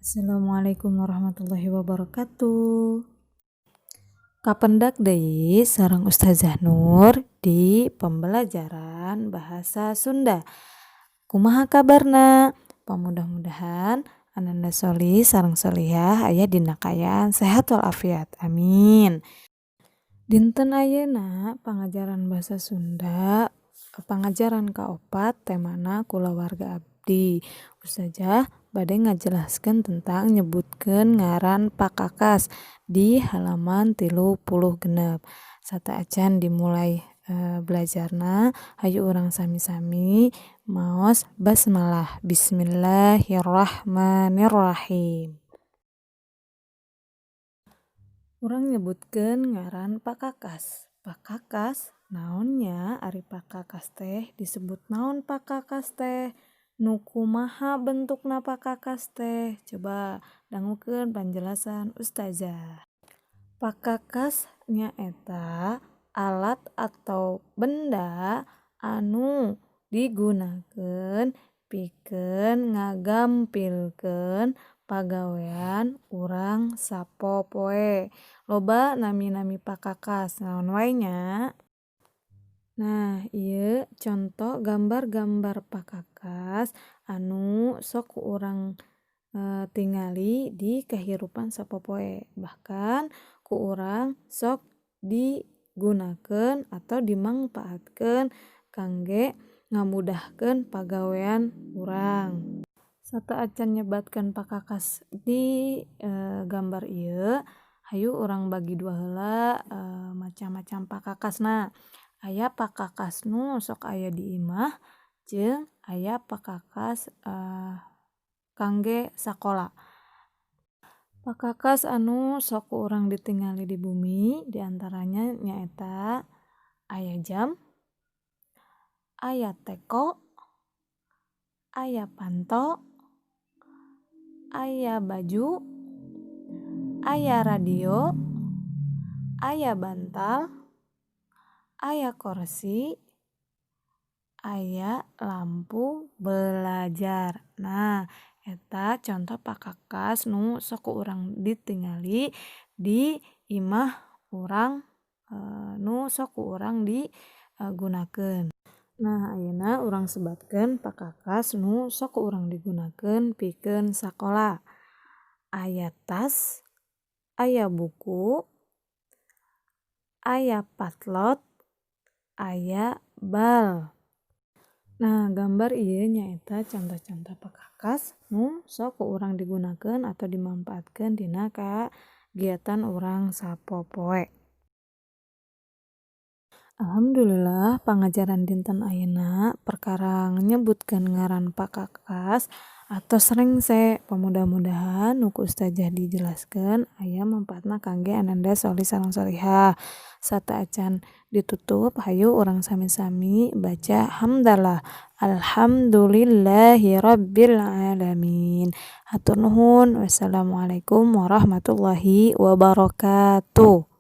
Assalamualaikum warahmatullahi wabarakatuh. Kapendak deui sareng Ustazah Nur di pembelajaran bahasa Sunda. Kumaha kabarna? Pamudah-mudahan ananda soli sareng solihah aya dina kaayaan sehat walafiat. Amin. Dinten ayeuna pangajaran bahasa Sunda pangajaran kaopat temana kulawarga abdi. Ustazah bade ngajelaskeun tentang nyebutkeun ngaran pakakas di halaman 36. Sata acan dimulai belajarna, hayu urang sami-sami maos basmalah. Bismillahirrahmanirrahim. Urang nyebutkeun ngaran pakakas. Pakakas naonnya ari pakakas teh disebut naon pakakas teh? Nu kumaha bentukna pakakas teh? Coba dangukeun panjelasan Ustazah. Pakakas nyaeta alat atau benda anu digunakeun pikeun ngagampilkeun pagawean urang sapopoe. Loba nami-nami pakakas naon wae nya. Nah, ieu contoh gambar-gambar pakakas anu sok urang tingali di kahirupan sapopoe. Bahkan ku urang sok digunakeun atau dimangpaatkeun kangge ngamudahkeun pagawean urang. Sata acan nyebatkeun pakakas di gambar ieu, hayu urang bagi dua heula macam-macam pakakasna. Aya pakakas nu sok aya di imah jeung aya pakakas kangge sakola. Pakakas anu sok ku urang ditingali di bumi diantaranya nyaeta aya jam, aya teko, aya panto, aya baju, aya radio, aya bantal, aya kursi, aya lampu belajar. Nah, eta contoh pakakas nu sok ku urang ditingali di imah urang nu sok ku urang digunakeun. Nah, ayeuna urang sebatkeun pakakas nu sok ku urang digunakeun pikeun sakola. Aya tas, aya buku, aya patlot, aya bal. Nah, gambar ieu nyaeta contoh-contoh pakakas nu sok ku urang digunakeun atau dimanfaatkeun dina kagiatan urang sapopoe. Alhamdulillah pangajaran dinten ayeuna perkara nyebutkeun ngaran pakakas atau srengse. Mudah-mudahan nu ku Ustazah dijelaskeun aya manfaatna kangge ananda soli sareng solihah. Sata acan ditutup hayu urang sami-sami baca hamdalah. Alhamdulillahirabbil alamin. Hatur nuhun. Wassalamualaikum warahmatullahi wabarakatuh.